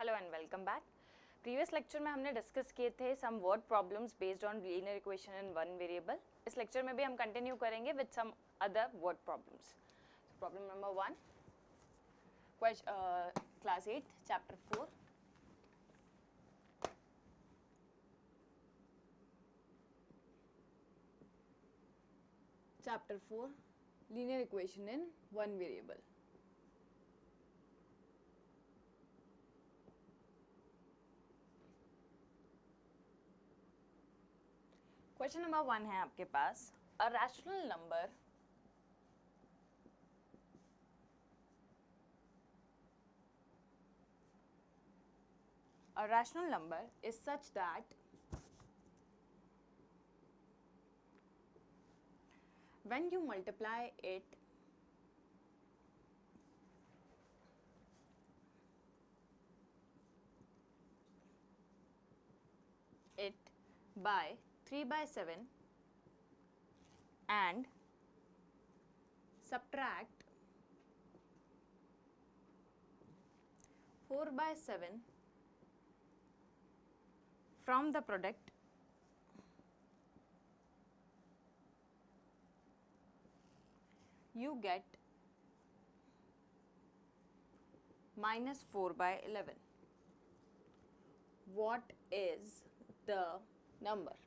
Hello and welcome back. Previous lecture में हमने discuss किए थे some word problems based on linear equation in one variable. इस lecture में भी हम कंटिन्यू करेंगे with some other word problems. Problem number 1, class 8 chapter 4। Chapter 4 linear equation in one variable. Question number 1 है आपके पास, a rational number is such that when you multiply it by 3/7 and subtract 4/7 from the product, you get -4/11. What is the number?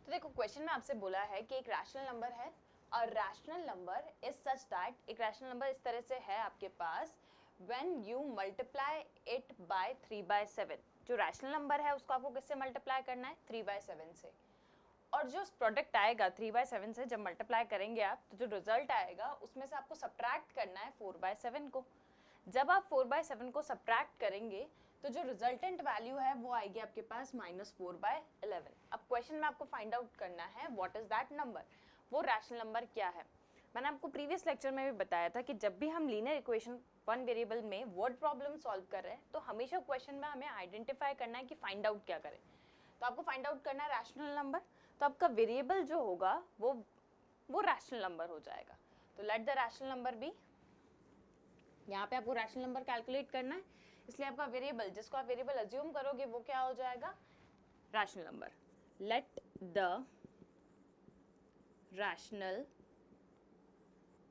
तो देखो question में आपसे बोला है कि एक रैशनल नंबर है और rational number is such that, एक रैशनल नंबर इस तरह से है आपके पास when you multiply it by 3/7। जो रैशनल नंबर है उसको आपको किससे मल्टीप्लाई करना है? 3/7 से। और जो प्रोडक्ट आएगा 3/7 से जब मल्टीप्लाई करेंगे आप, तो जो रिजल्ट आएगा उसमें से आपको सब्ट्रैक्ट करना है 4/7 को। जब आप 4/7 को सब्ट्रैक्ट करेंगे तो जो रिजल्टेंट वैल्यू है वो आएगी आपके पास -4/11। अब क्वेश्चन में आपको फाइंड आउट करना है व्हाट इज दैट नंबर, वो रैशनल नंबर क्या है। मैंने आपको प्रीवियस लेक्चर में भी बताया था कि जब भी हम लीनियर इक्वेशन वन वेरिएबल में वर्ड प्रॉब्लम सॉल्व कर रहे हैं तो हमेशा क्वेश्चन में हमें आइडेंटिफाई करना है कि फाइंड आउट क्या करें। तो आपको फाइंड आउट करना है रैशनल नंबर, तो आपका वेरिएबल जो होगा वो रैशनल नंबर हो जाएगा। तो let the rational number be, यहाँ पे आपको रैशनल नंबर कैलकुलेट करना है, इसलिए आपका वेरिएबल जिसको आप वेरिएबल अज्यूम करोगे वो क्या हो जाएगा? Rational number. Let the rational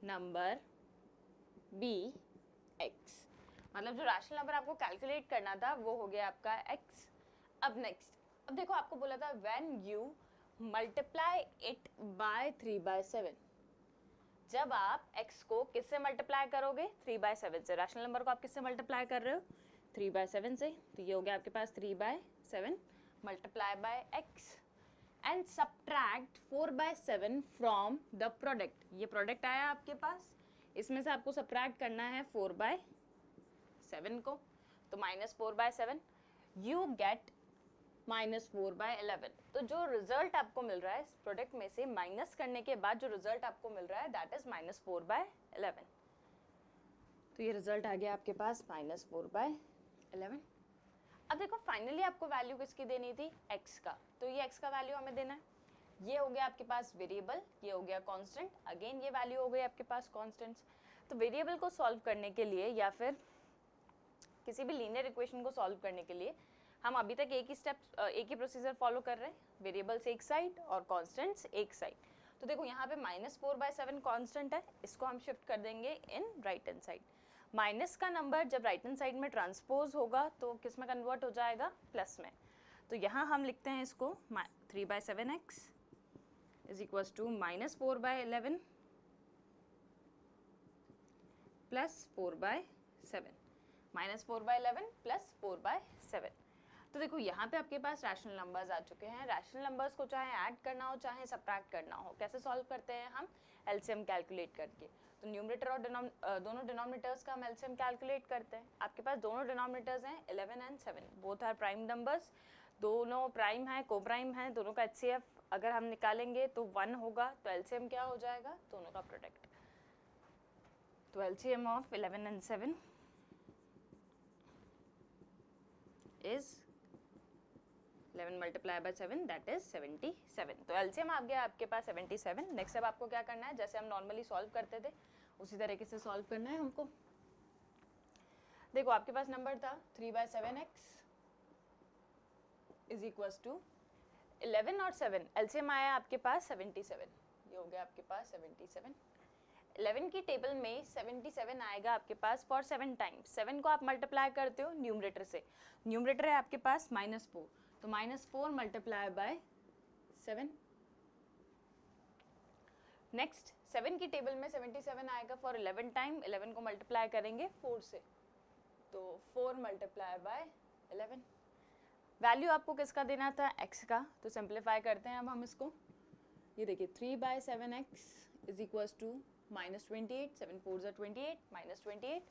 number be x. मतलब जो रैशनल नंबर आपको कैलकुलेट करना था वो हो गया आपका एक्स। अब नेक्स्ट, अब देखो आपको बोला था when you multiply it by 3/7। जब आप x को किससे मल्टीप्लाई करोगे? 3/7 से। रैशनल नंबर को आप किससे मल्टीप्लाई कर रहे हो? 3/7 से। तो ये हो गया आपके पास 3/7 multiply by x and subtract 4/7 from the product. ये प्रोडक्ट आया आपके पास, इसमें से आपको सब्ट्रैक्ट करना है 4/7 को, तो -4/7 यू गेट -4/11। तो जो रिजल्ट आपको मिल रहा है इस प्रोडक्ट में से माइनस करने के बाद जो रिजल्ट आपको मिल रहा है दैट इज -4/11। तो ये रिजल्ट आ गया आपके पास -4/11। अब देखो फाइनली आपको वैल्यू किसकी देनी थी? x का। तो ये x का वैल्यू हमें देना है। ये हो गया आपके पास वेरिएबल, ये हो गया कांस्टेंट, अगेन ये वैल्यू हो गई आपके पास कांस्टेंट्स। तो वेरिएबल को सॉल्व करने के लिए या फिर किसी भी लीनियर इक्वेशन को सॉल्व करने के लिए हम अभी तक एक ही प्रोसीजर फॉलो कर रहे हैं, वेरिएबल्स एक साइड और कांस्टेंट्स एक साइड। तो देखो यहाँ पे -4/7 कांस्टेंट है, इसको हम शिफ्ट कर देंगे in right hand side. Minus का नंबर जब राइट हैंड साइड में ट्रांसपोज होगा तो किस में कन्वर्ट हो जाएगा? प्लस में। तो यहाँ हम लिखते हैं इसको 3/7x is equals to -4/11 plus 4/7, -4/11 plus 4/7। तो देखो यहाँ पे आपके पास रैशनल नंबर्स आ चुके हैं। रैशनल नंबर्स को चाहे ऐड करना हो चाहे सब्ट्रैक्ट करना हो, कैसे सॉल्व करते हैं हम? एलसीएम कैलकुलेट करके। तो न्यूमरेटर और दोनों डिनोमिनेटर्स का हम एलसीएम कैलकुलेट करते हैं। आपके पास दोनों डिनोमिनेटर्स हैं 11 and 7, both are prime numbers, दोनों प्राइम है, को प्राइम है, दोनों का एचसीएफ अगर हम निकालेंगे तो 1 होगा। तो एलसीएम क्या हो जाएगा? दोनों का प्रोडक्ट। तो LCM of 11 and 7 is 11 multiply by 7 that is 77। तो एलसीएम आ गया आपके पास 77। नेक्स्ट अब आपको क्या करना है, जैसे हम नॉर्मली सॉल्व करते थे उसी तरीके से सॉल्व करना है हमको। देखो आपके पास नंबर था 3/7x इज इक्वल टू 11 और 7 एलसीएम आया आपके पास 77, ये हो गया आपके पास 77। 11 की टेबल में 77 आएगा आपके पास फॉर 7 टाइम्स। 7 को आप मल्टीप्लाई करते हो न्यूमरेटर से, न्यूमरेटर है आपके पास -4, तो -4 मल्टीप्लाई बाय 7। नेक्स्ट 7 की टेबल में 77 आएगा फॉर 11 टाइम, 11 को मल्टीप्लाई करेंगे 4 से, तो 4 मल्टीप्लाई बाय 11। वैल्यू आपको किसका देना था, x का, तो सिंप्लीफाई करते हैं अब हम इसको। ये देखिए 3/7x इज इक्वल्स टू -28, 7 4 ज़ा 28, -28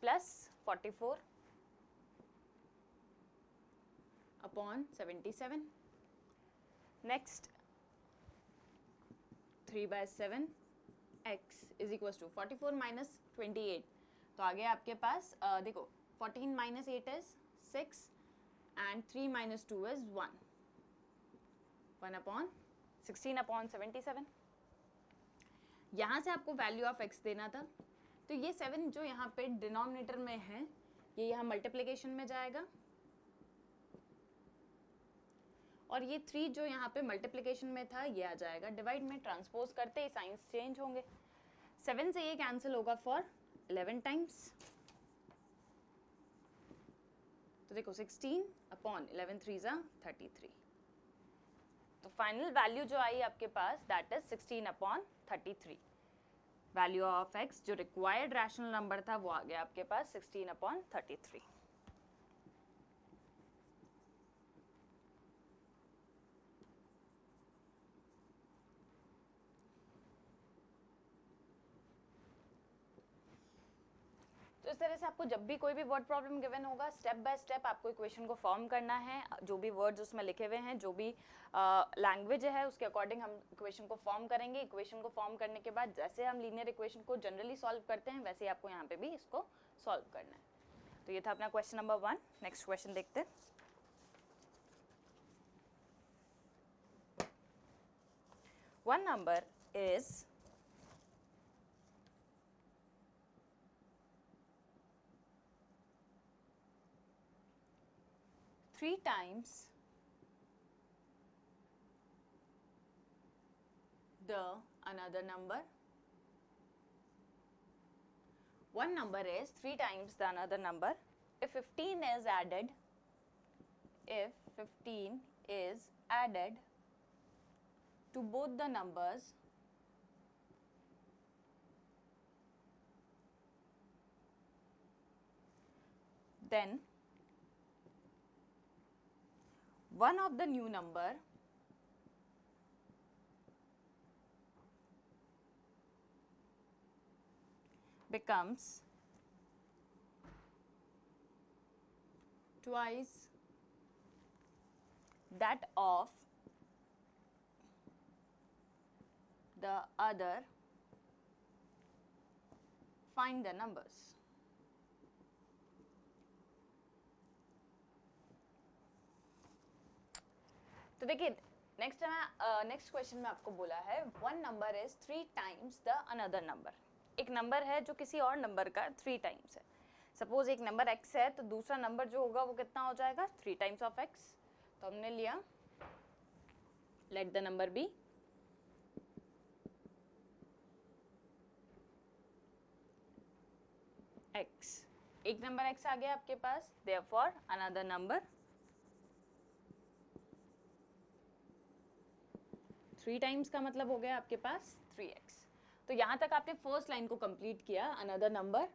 plus 44 upon 77। Next 3/7x is equals to 44 minus 28, तो आगे आपके पास देखो 14 minus 8 is 6 and 3 minus 2 is 1, 1 upon 16 upon 77। यहाँ से आपको वैल्यू ऑफ x देना था, तो ये 7 जो यहाँ पे डिनोमिनेटर में है ये यहाँ मल्टीप्लिकेशन में जाएगा, और ये 3 जो यहाँ पे मल्टीप्लिकेशन में था ये आ जाएगा डिवाइड में। ट्रांसपोज करते ही साइंस चेंज होंगे, 7 से ये कैंसिल होगा फॉर 11 टाइम्स, तो देखो 16 अपॉन 11 3 ज़ा 33, तो फाइनल वैल्यू जो आई आपके पास that is 16 upon 33। Value of x जो रिक्वायर्ड रैशनल नंबर था वो आ गया आपके पास 16 अपॉन 33। तो इस तरह से आपको जब भी कोई भी वर्ड प्रॉब्लम गिवन होगा स्टेप बाय स्टेप आपको इक्वेशन को फॉर्म करना है, जो भी वर्ड्स उसमें लिखे हुए हैं, जो भी लैंग्वेज है उसके अकॉर्डिंग हम इक्वेशन को फॉर्म करेंगे। इक्वेशन को फॉर्म करने के बाद जैसे हम लीनियर इक्वेशन को जनरली सॉल्व करते हैं वैसे ही आपको यहाँ पे भी इसको सॉल्व करना है। तो ये था अपना क्वेश्चन नंबर 1। नेक्स्ट क्वेश्चन देखते हैं। One number is 3 times the another number. One number is 3 times the another number. If 15 is added, to both the numbers, then one of the new number becomes twice that of the other. Find the numbers. तो देखिए next question में आपको बोला है one number is 3 times the another number. एक number है जो किसी और नंबर का 3 टाइम्स है। सपोज एक नंबर x है तो दूसरा नंबर जो होगा वो कितना हो जाएगा 3 टाइम्स ऑफ x। तो हमने लिया let the number be x। एक नंबर x आ गया आपके पास, देयरफॉर अनदर नंबर 3 टाइम्स का मतलब हो गया आपके पास 3x। तो यहाँ तक आपने फर्स्ट लाइन को कंप्लीट किया। Another number,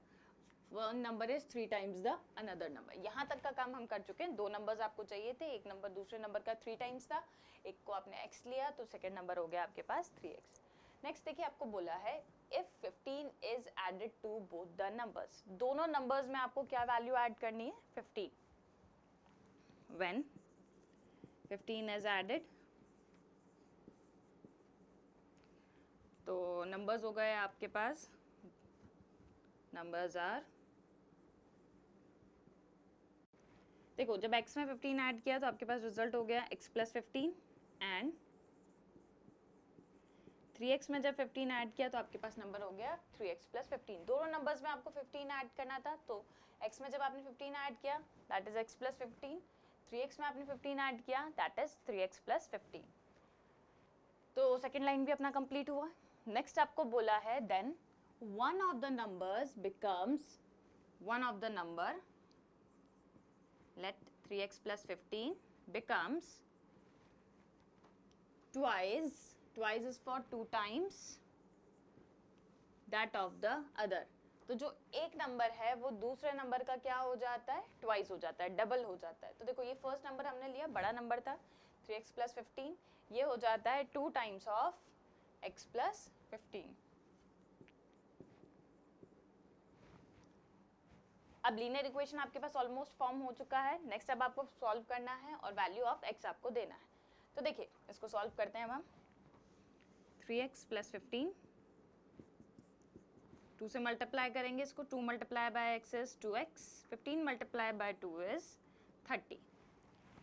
one number is 3 times the another number. यहाँ तक का काम हम कर चुके हैं। 2 नंबर्स आपको चाहिए थे, एक नंबर दूसरे नंबर का 3 टाइम्स था, एक को आपने x लिया तो सेकेंड नंबर हो गया आपके पास 3x। नेक्स्ट देखिए आपको बोला है if 15 is added to both the numbers. दोनों नंबर्स में आपको क्या वैल्यू ऐड करनी है 15। व्हेन 15 इज एडेड, तो नंबर्स हो गए आपके पास, नंबर्स आर, देखो जब x में 15 ऐड किया तो आपके पास रिजल्ट हो गया x + 15 एंड 3x में जब 15 ऐड किया तो आपके पास नंबर हो गया 3x प्लस 15। दोनों नंबर्स में आपको 15 ऐड करना था, तो x में जब आपने 15 ऐड किया that is x plus 15, 3x में आपने 15 ऐड किया दैट इज 3x प्लस 15। तो सेकेंड लाइन भी अपना कंप्लीट हुआ। नेक्स्ट आपको बोला है then one of the numbers becomes, one of the number let 3x plus 15 becomes twice, twice is for 2 times that of the other। तो जो एक नंबर है वो दूसरे नंबर का क्या हो जाता है, ट्वाइस हो जाता है, डबल हो जाता है। तो देखो ये फर्स्ट नंबर हमने लिया, बड़ा नंबर था 3x प्लस 15, ये हो जाता है 2 टाइम्स ऑफ x प्लस 15। अब लीनियर इक्वेशन आपके पास ऑलमोस्ट फॉर्म हो चुका है। नेक्स्ट अब आपको सॉल्व करना है और वैल्यू ऑफ x आपको देना है। तो देखिए इसको सॉल्व करते हैं हम। 3x प्लस 15, 2 से मल्टीप्लाई करेंगे इसको, 2 multiply by x is 2x, 15 multiply bye 2 is 30।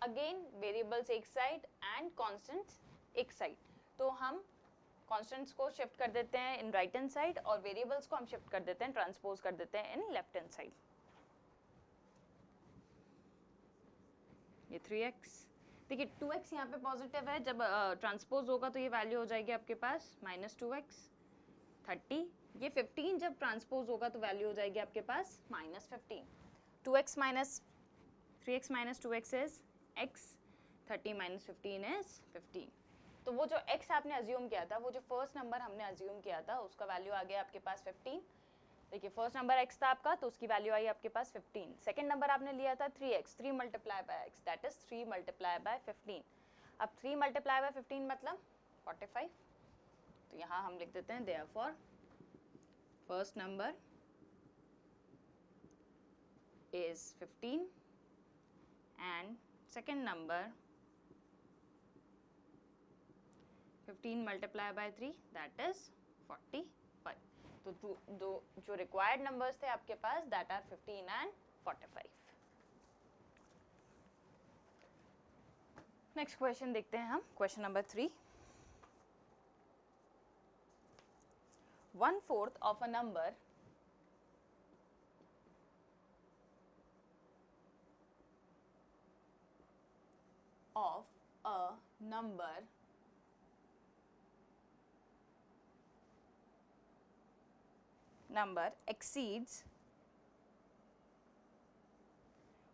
Again variables एक साइड एंड कॉन्स्टेंट्स एक साइड, तो हम कॉन्स्टेंट्स को शिफ्ट कर देते हैं इन राइट हैंड साइड और वेरिएबल्स को हम शिफ्ट कर देते हैं, ट्रांसपोज कर देते हैं इन लेफ्ट हैंड साइड। ये 3x, देखिए 2x यहाँ पे पॉजिटिव है, जब ट्रांसपोज होगा तो ये वैल्यू हो जाएगी आपके पास -2x। 30, ये 15 जब ट्रांसपोज होगा तो वैल्यू हो जाएगी आपके पास -15। 2x minus 3x minus 2x is x, 30 minus 15 is 15। तो वो जो x आपने अज्यूम किया था, वो जो फर्स्ट नंबर हमने अज्यूम किया था उसका वैल्यू आ गया आपके पास 15। देखिए फर्स्ट नंबर x था आपका तो उसकी वैल्यू आई आपके पास 15। सेकंड नंबर आपने लिया था 3x, 3 multiply by x that is 3 multiply by 15। अब 3 मल्टीप्लाई बाय 15 मतलब 45। तो यहाँ हम लिख देते हैं therefore first number is 15 and second number 15 multiply by 3 that is 45। तो दो जो रिक्वायर्ड नंबर्स थे आपके पास that are 15 and 45। Next question देखते हैं हम, question number 3। 1/4 of a number number exceeds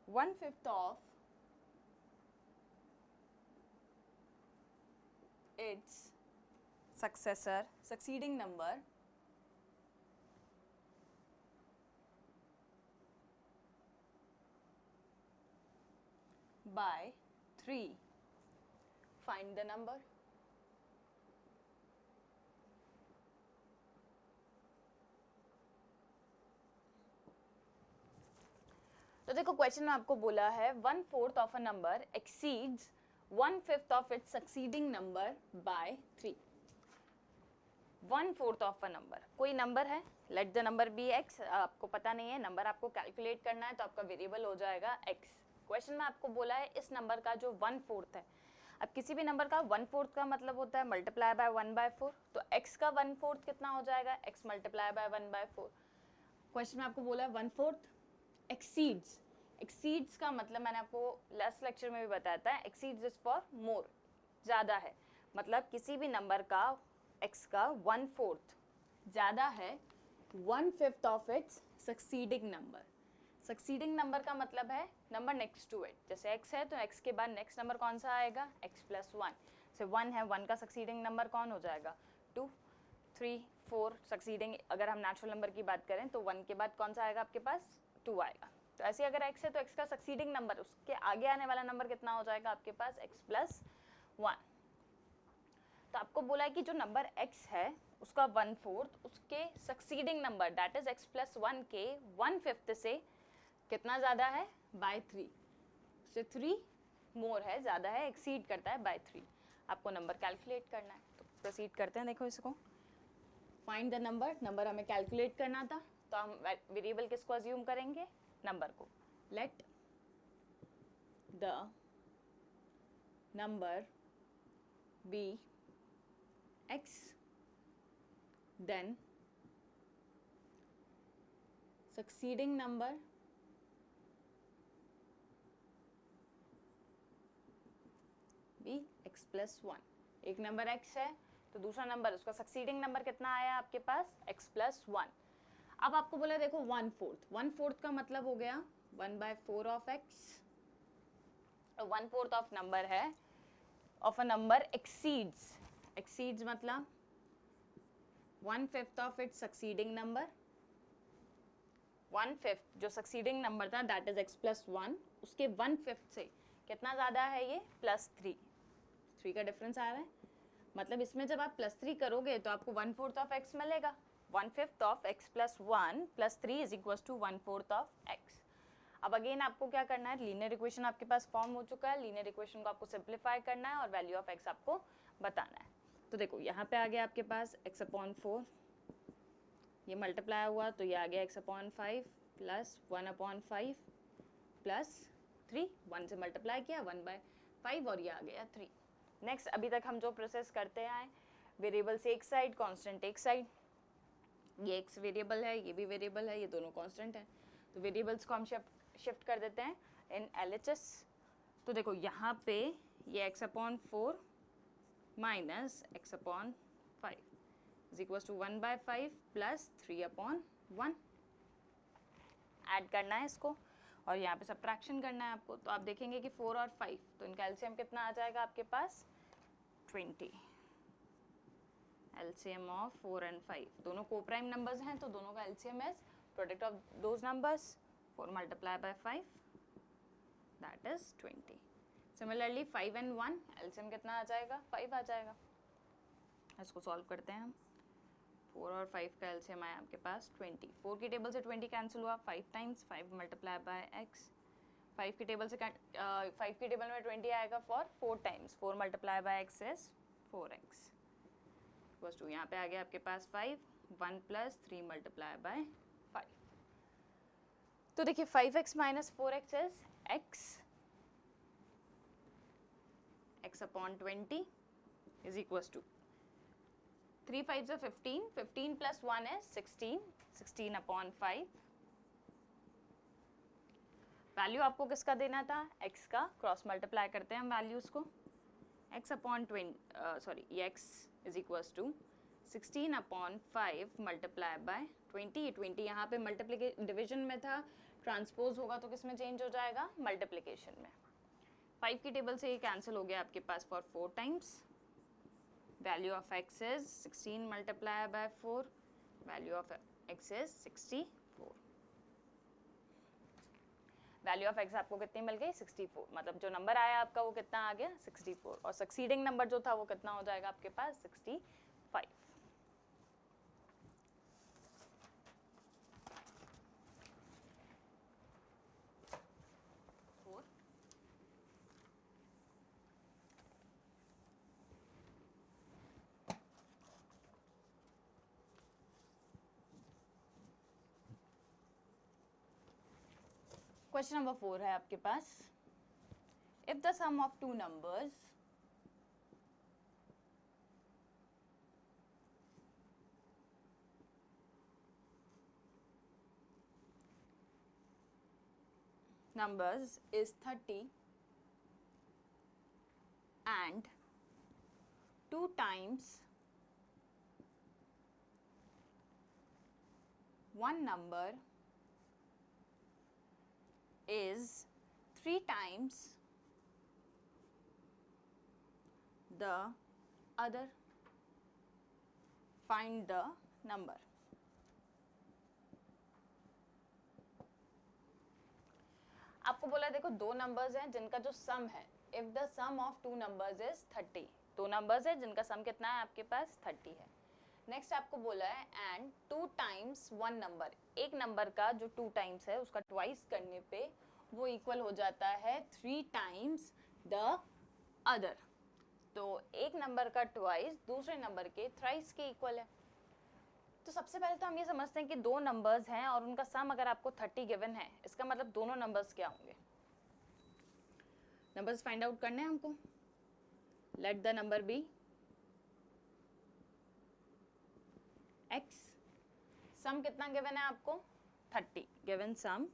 1/5 of its succeeding number by 3, find the number। तो देखो क्वेश्चन में आपको बोला है 1/4 of a number exceeds 1/5 of its succeeding number by 3। 1/4 of a number, कोई नंबर है, let the number be x, आपको पता नहीं है, नंबर आपको कैलकुलेट करना है तो आपका वेरिएबल हो जाएगा x। क्वेश्चन में आपको बोला है इस नंबर का जो 1/4 है, अब किसी भी नंबर का 1/4 का मतलब होता है मल्टीप्लाई बाय 1/4, तो x का 1/4 कितना हो जाएगा, x मल्टीप्लाई बाय 1/4। क्वेश्चन में आपको बोला है 1/4 एक्सीड्स, एक्सीड्स का मतलब मैंने आपको लास्ट लेक्चर में भी बताया था, एक्सीड्स इज फॉर मोर, ज़्यादा है, मतलब किसी भी नंबर का x का 1/4 ज़्यादा है 1/5 of its succeeding number. Succeeding number का मतलब है नंबर नेक्स्ट टू इट, जैसे x है तो x के बाद नेक्स्ट नंबर कौन सा आएगा, x प्लस 1। से 1 है, 1 का सक्सीडिंग नंबर कौन हो जाएगा 2, 3, 4 सक्सीडिंग, अगर हम नेचुरल नंबर की बात करें तो 1 के बाद कौन सा आएगा आपके पास 2 आएगा। तो ऐसे अगर x है तो x का सक्सीडिंग नंबर, उसके आगे आने वाला नंबर कितना हो जाएगा आपके पास x प्लस 1। तो आपको बोला है कि जो नंबर x है उसका 1/4 उसके succeeding number that is x plus 1 के 1/5 से कितना ज़्यादा है बाय 3, से 3 मोर है, ज़्यादा है, एक्सीड करता है बाय 3। आपको नंबर कैलकुलेट करना है, तो प्रोसीड करते हैं। देखो इसको, फाइंड द नंबर, नंबर हमें कैलकुलेट करना था तो हम वेरिएबल किसको अज्यूम करेंगे, नंबर को। Let the number be x then succeeding number be x plus 1. एक नंबर x है तो दूसरा नंबर उसका सक्सीडिंग नंबर कितना आया आपके पास x plus 1. अब आपको बोला देखो 1/4 का मतलब हो गया 1/4 ऑफ x. 1/4 ऑफ नंबर है ऑफ अ नंबर एक्सीड्स मतलब 1/5 ऑफ इट्स सक्सीडिंग नंबर. 1/5 जो सक्सीडिंग नंबर था दैट इज x plus 1, उसके 1/5 से कितना ज़्यादा है ये +3 का डिफरेंस आ रहा है. मतलब इसमें जब आप +3 करोगे तो आपको 1/4 ऑफ x मिलेगा. 1/5 of x plus 1 plus 3 is equals to 1/4 of x. अब अगेन आपको क्या करना है, लीनियर इक्वेशन आपके पास फॉर्म हो चुका है. लीनियर इक्वेशन को आपको सिंप्लीफाई करना है और वैल्यू ऑफ x आपको बताना है. तो देखो यहाँ पे आ गया आपके पास x/4, ये मल्टीप्लाई हुआ तो ये आ गया x/5 प्लस 1/5 प्लस 3. 1 से मल्टीप्लाई किया 1/5 और ये आ गया 3. नेक्स्ट अभी तक हम जो प्रोसेस करते आए, वेरिएबल्स एक साइड, कांस्टेंट एक साइड. ये x वेरिएबल है, ये भी वेरिएबल है, ये दोनों कांस्टेंट है. तो वेरिएबल्स को हम शिफ्ट कर देते हैं इन LHS. तो देखो यहाँ पे ये x/4 minus x/5 is equal to 1/5 plus 3/1. Add करना है इसको और यहाँ पे सब्ट्रैक्शन करना है आपको. तो आप देखेंगे कि 4 और 5 तो इनका एलसीएम कितना आ जाएगा आपके पास 20. एलसीएम ऑफ 4 and 5 दोनों को प्राइम नंबर्स हैं तो दोनों का LCM is product of those numbers 4 multiply by 5 that is 20. Similarly 5 and 1 LCM कितना आ जाएगा 5 आ जाएगा. इसको सॉल्व करते हैं हम. 4 और 5 का एलसीएम आया आपके पास 20. 4 की टेबल से 20 कैंसिल हुआ 5 टाइम्स 5 मल्टीप्लाई बाय x. 5 की टेबल से 5 की टेबल में 20 आएगा for 4 times 4 multiply by x is 4x. बस टू यहाँ पे आ गया आपके पास 5 1 प्लस 3 मल्टीप्लाई बाय 5. तो देखिए 5x minus 4x is x/20 is equal to 3 5s are 15, 15 plus 1 is 16, 16/5. Value आपको किसका देना था x का. क्रॉस मल्टीप्लाई करते हैं हम वैल्यूज को. x is equal to 16/5 multiply by 20. 20 यहाँ पे मल्टीप्लिकेशन डिवीजन में था, ट्रांसपोज होगा तो किस में चेंज हो जाएगा मल्टीप्लिकेशन में. 5 की टेबल से ये कैंसिल हो गया आपके पास for 4 times. Value of x is 16 multiplied by 4. Value of x is 64. Value of x आपको कितनी मिल गई 64. मतलब जो नंबर आया आपका वो कितना आ गया 64 और सक्सीडिंग नंबर जो था वो कितना हो जाएगा आपके पास 65. क्वेश्चन नंबर 4 है आपके पास. If the sum of two numbers is 30 and 2 times one number is 3 times the other. Find the number. आपको बोला देखो दो नंबर्स हैं जिनका जो सम है. If the sum of two numbers is 30. दो नंबर्स है जिनका सम कितना है आपके पास 30 है. नेक्स्ट आपको बोला है एंड 2 टाइम्स वन नंबर. एक नंबर का जो 2 टाइम्स है उसका ट्वाइस करने पे वो इक्वल हो जाता है 3 टाइम्स द अदर. तो एक नंबर का ट्वाइस दूसरे नंबर के थ्राइस के इक्वल है. तो सबसे पहले तो हम ये समझते हैं कि दो नंबर्स हैं और उनका सम अगर आपको 30 गिवन है, इसका मतलब दोनों नंबर्स क्या होंगे. नंबर्स फाइंड आउट करने हैं हमको. Let the number be x, sum कितना गिवन है आपको 30, given sum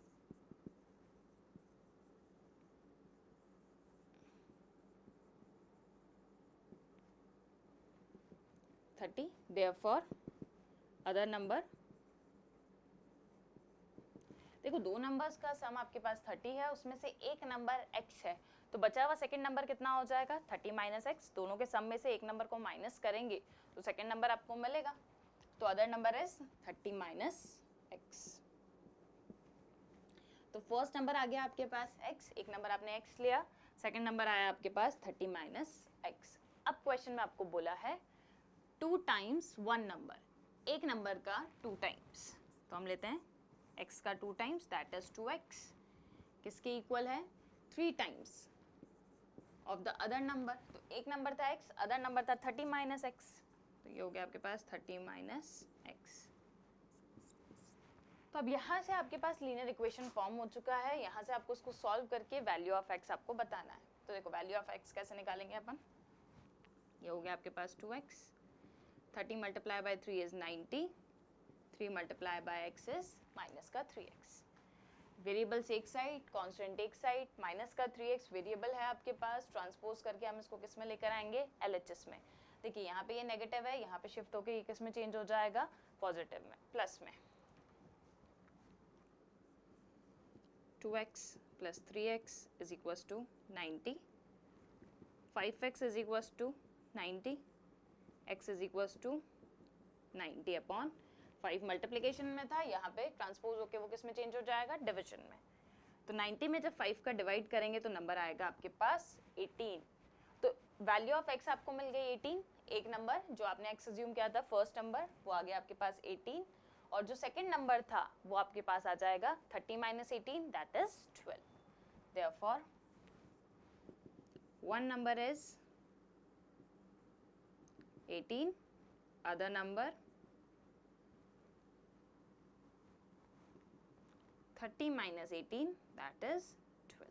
30, therefore other number, देखो दो नंबर्स का सम आपके पास 30 है, उसमें से एक नंबर x है, तो बचा हुआ सेकंड नंबर कितना हो जाएगा 30 माइनस x, दोनों के सम में से एक नंबर को माइनस करेंगे तो सेकंड नंबर आपको मिलेगा, तो other number is 30 minus x। तो फर्स्ट नंबर आ गया आपके पास x, एक नंबर आपने x लिया, सेकंड नंबर आया आपके पास 30 माइनस x। अब क्वेश्चन में आपको बोला है 2 टाइम्स वन नंबर, एक नंबर का 2 टाइम्स, तो हम लेते हैं x का 2 टाइम्स दैट इज 2x, किसके इक्वल है 3 times of the other number, तो एक नंबर था x, अदर नंबर था 30 माइनस x, तो ये हो गया आपके पास 30 माइनस x। तो अब यहाँ से आपके पास लीनियर इक्वेशन फॉर्म हो चुका है, यहाँ से आपको उसको सॉल्व करके वैल्यू ऑफ x आपको बताना है। तो देखो वैल्यू ऑफ x कैसे निकालेंगे अपन, ये हो गया आपके पास 2x, 30 multiply by 3 is 90, 3 multiply by x is minus का 3x। वेरिएबल्स एक साइड, कांस्टेंट एक साइड, माइनस का 3x वेरिएबल है आपके पास, ट्रांसपोज करके हम इसको किस में लेकर आएंगे LHS में। देखिए यहाँ पे ये नेगेटिव है, यहाँ पे शिफ्ट होकर ये किस में चेंज हो जाएगा पॉजिटिव में, प्लस में। 2x plus 3x is equals to 90, 5x is equals to 90, x is equals to 90 upon 5 multiplication में था, यहाँ पे ट्रांसपोज होके वो किस में चेंज हो जाएगा डिविजन में। तो 90 में जब 5 का डिवाइड करेंगे तो नंबर आएगा आपके पास 18। तो वैल्यू ऑफ x आपको मिल गई 18, एक नंबर जो आपने x अज्यूम किया था फर्स्ट नंबर वो आ गया आपके पास 18, और जो सेकंड नंबर था वो आपके पास आ जाएगा 30 minus 18 that is 12। Therefore one number is 18, other number 30 minus 18 that is 12।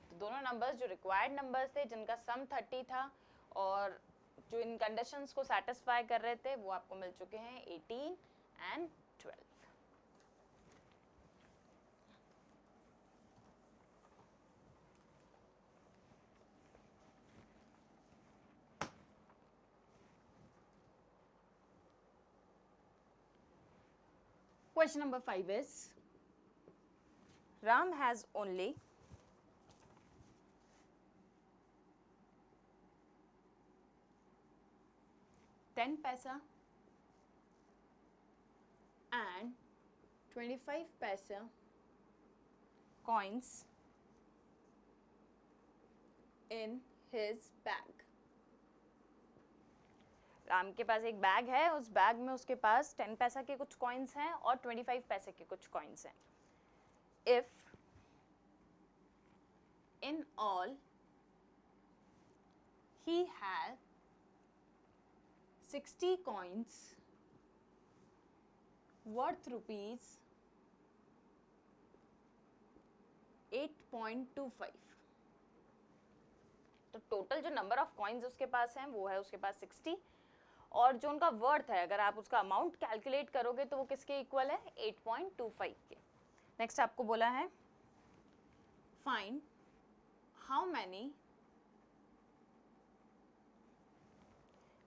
तो दोनों नंबर्स जो रिक्वायर्ड नंबर्स थे जिनका सम 30 था और जो इन कंडीशंस को सेटिस्फाई कर रहे थे वो आपको मिल चुके हैं 18 and 12। Question number 5 is Ram has only 10 paisa and 25 paisa coins in his bag। Ram के पास एक बैग है, उस बैग में उसके पास 10 पैसा के कुछ कॉइन्स हैं और 25 पैसे के कुछ कॉइन्स हैं। If in all he had 60 coins worth rupees 8.25, तो टोटल जो नंबर ऑफ कॉइन्स उसके पास हैं वो है उसके पास 60, और जो उनका वर्थ है अगर आप उसका अमाउंट कैलकुलेट करोगे तो वो किसके इक्वल है 8.25 के। नेक्स्ट आपको बोला है find how many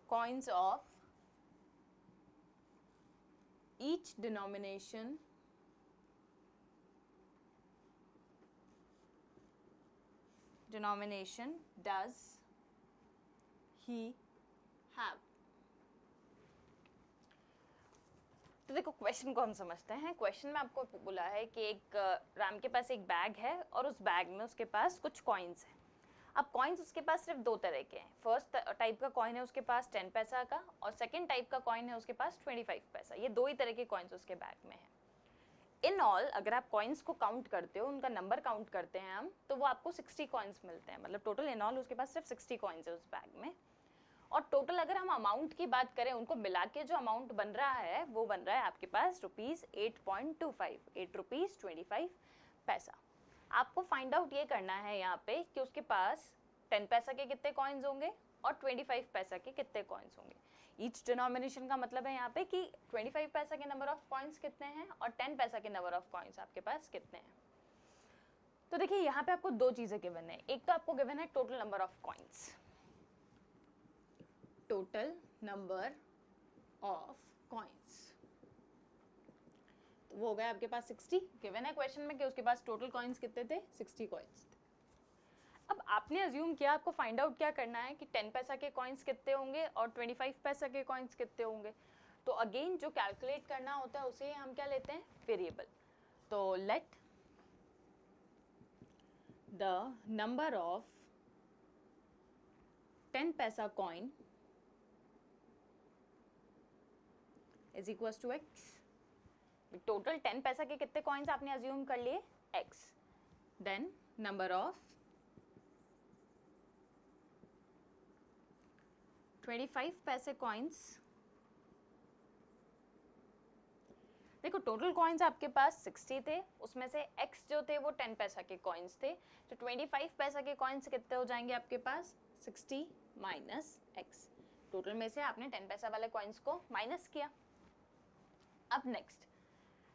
coins of each denomination does he have। तो देखो क्वेश्चन को हम समझते हैं। क्वेश्चन में आपको बोला है कि एक राम के पास एक बैग है और उस बैग में उसके पास कुछ कॉइन्स हैं। अब कॉइन्स उसके पास सिर्फ दो तरह के हैं। फर्स्ट टाइप का कॉइन है उसके पास 10 पैसा का, और सेकंड टाइप का कॉइन है उसके पास 25 पैसा। ये दो ही तरह के कॉइन्स उसके बैग में हैं। इन ऑल अगर आप कॉइन्स को काउंट करते हो, उनका नंबर काउंट करते हैं हम, तो वो आपको 60 कॉइन्स मिलते हैं। मतलब टोटल इन ऑल उसके पास सिर्फ 60 कॉइन्स है उस बैग में। और टोटल अगर हम अमाउंट की बात करें, उनको मिला के जो अमाउंट बन रहा है वो बन रहा है आपके पास रुपीज़ 8.25, 8 रुपीज़ 25 पैसा। आपको फाइंड आउट ये करना है यहाँ पे कि उसके पास 10 पैसा के कितने कॉइन्स होंगे और 25 पैसा के कितने कॉइन्स होंगे। ईच डिनोमिनेशन का मतलब है यहाँ पे कि 25 पैसा के नंबर ऑफ कॉइन्स कितने हैं और 10 पैसा के नंबर ऑफ कॉइन्स आपके पास कितने हैं। तो देखिए यहाँ पे आपको दो चीजें गिवन है, एक तो आपको गिवन है total number of coins, total number of coins, तो वो हो गया आपके पास 60, गिवन है क्वेश्चन में कि उसके पास टोटल कॉइन्स कितने थे, 60 कॉइन्स थे। अब आपने अज्यूम किया आपको फाइंड आउट क्या करना है कि 10 पैसा के कॉइन्स कितने होंगे और 25 पैसा के कॉइन्स कितने होंगे। तो अगेन जो कैलकुलेट करना होता है उसे हम क्या लेते हैं, वेरिएबल। तो लेट द नंबर ऑफ 10 पैसा coin is equal to x। Total 10 पैसा के कितने कॉइन्स आपने अज्यूम कर लिए, x, देन नंबर ऑफ 25 पैसे कॉइन्स। देखो टोटल कॉइन्स आपके पास 60 थे, उसमें से x जो थे वो 10 पैसा के कॉइन्स थे, तो 25 पैसा के कॉइन्स कितने हो जाएंगे आपके पास, 60 माइनस x। टोटल में से आपने 10 पैसा वाले कॉइन्स को माइनस किया। अब नेक्स्ट,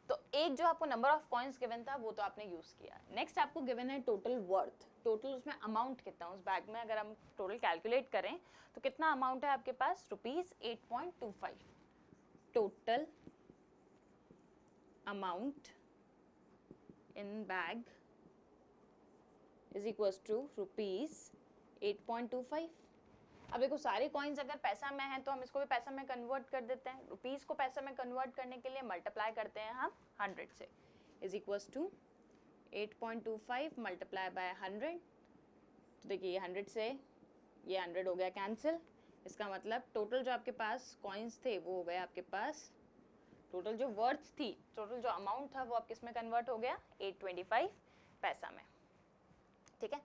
तो एक जो आपको नंबर ऑफ कॉइन्स गिवन था वो तो आपने यूज किया। नेक्स्ट आपको गिवन है टोटल वर्थ, टोटल उसमें अमाउंट कितना, उस बैग में अगर हम टोटल कैलकुलेट करें तो कितना अमाउंट है आपके पास, ₹8.25। Total amount in bag is equals to ₹8.25। अब देखो सारे कॉइन्स अगर पैसा में है तो हम इसको भी पैसा में कन्वर्ट कर देते हैं। रुपीस को पैसा में कन्वर्ट करने के लिए मल्टीप्लाई करते हैं हम 100 से, is equals to 8.25 multiply by 100। तो देखिए ये 100 से ये 100 हो गया कैंसिल। इसका मतलब टोटल जो आपके पास कॉइन्स थे वो हो गया आपके पास, टोटल जो वर्थ थी, टोटल जो अमाउंट था वो आप किस में कन्वर्ट हो गया, 825 पैसा में। ठीक है।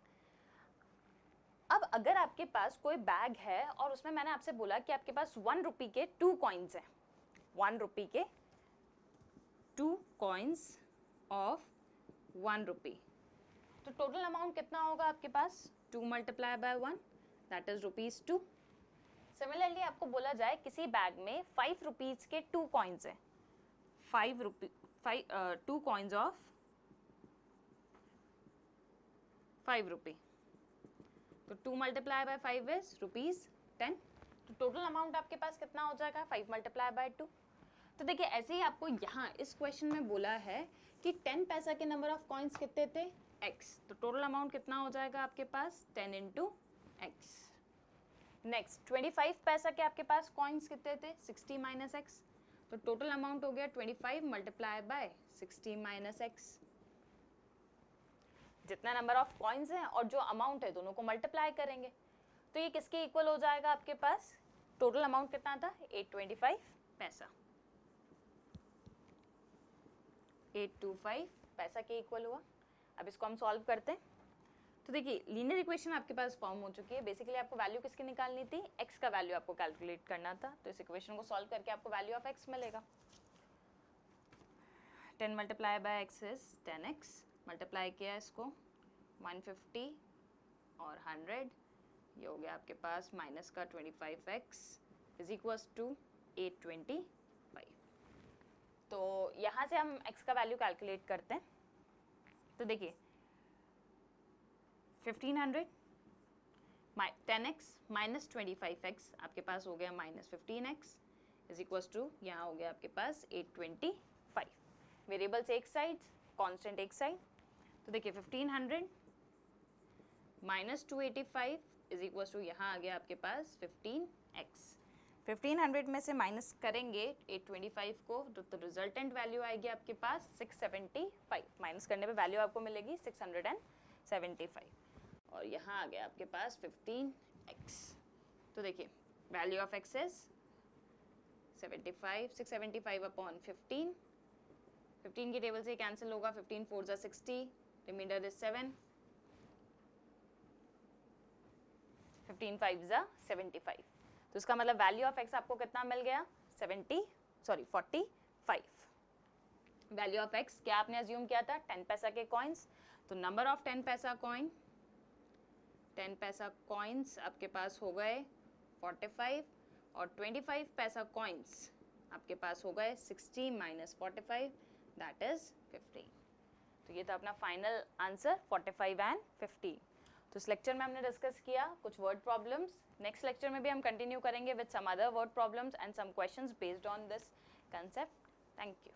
अब अगर आपके पास कोई बैग है और उसमें मैंने आपसे बोला कि आपके पास 1 रुपी के 2 कॉइन्स हैं, 1 रुपी के 2 कॉइन्स ऑफ 1 रुपी, तो टोटल अमाउंट कितना होगा आपके पास, 2 multiply by 1 that is ₹2। Similarly आपको बोला जाए किसी बैग में 5 रुपीज के 2 कॉइन्स हैं, 2 कॉइन्स ऑफ 5 रुपी, तो 2 मल्टीप्लाई बाय 5 इज ₹10। तो टोटल अमाउंट आपके पास कितना हो जाएगा, 5 मल्टीप्लाई बाय 2। तो देखिए ऐसे ही आपको यहाँ इस क्वेश्चन में बोला है कि 10 पैसा के नंबर ऑफ कॉइन्स कितने थे, x, तो टोटल अमाउंट कितना हो जाएगा आपके पास, 10 इंटू एक्स। नेक्स्ट 25 पैसा के आपके पास कॉइन्स कितने थे, 60 माइनस एक्स, तो टोटल अमाउंट हो गया 25 मल्टीप्लाई बाय 60 माइनस एक्स। जितना नंबर ऑफ कॉइन्स हैं और जो अमाउंट है दोनों को मल्टीप्लाई करेंगे तो ये किसके इक्वल हो जाएगा आपके पास, टोटल अमाउंट कितना था, 825 पैसा, 825 पैसा के इक्वल हुआ। अब इसको हम सॉल्व करते हैं। तो देखिए लीनियर इक्वेशन आपके पास फॉर्म हो चुकी है। बेसिकली आपको वैल्यू किसकी निकालनी थी, x का वैल्यू आपको कैलकुलेट करना था। तो इस इक्वेशन को सॉल्व करके आपको वैल्यू ऑफ x मिलेगा। 10 multiply by x is 10x, multiply किया इसको 150 और 100, ये हो गया आपके पास माइनस का 25x इज इक्वल्स टू 825। तो यहाँ से हम x का वैल्यू कैलकुलेट करते हैं। तो देखिए 1500 10x माइनस 25x आपके पास हो गया minus 15x is equals to यहाँ हो गया आपके पास 825। वेरिएबल्स एक साइड, कांस्टेंट एक साइड। तो देखिए 1500 माइनस 285 इज इक्वल्स टू यहाँ आ गया आपके पास 15x। 1500 में से माइनस करेंगे 825 को तो रिजल्टेंट वैल्यू आएगी आपके पास 675। माइनस करने पे वैल्यू आपको मिलेगी 675 और यहाँ आ गया आपके पास 15x। तो देखिए value of x is 75, 675 upon 15, 15 की टेबल से कैंसिल होगा, 15 4 जा 60, रिमाइंडर इज 7, 15 5 जा 75। तो इसका मतलब वैल्यू ऑफ x आपको कितना मिल गया, 45। वैल्यू ऑफ x क्या आपने अज्यूम किया था, 10 पैसा के कॉइन्स। तो नंबर ऑफ 10 पैसा कॉइन, 10 पैसा कॉइन्स आपके पास हो गए 45। और 25 पैसा कॉइन्स आपके पास हो गए 60 माइनस 45 दैट इज 50। तो ये था अपना फाइनल आंसर 45 एंड 50। तो इस लेक्चर में हमने डिस्कस किया कुछ वर्ड प्रॉब्लम्स। नेक्स्ट लेक्चर में भी हम कंटिन्यू करेंगे with some other word problems and some questions based on this concept. Thank you.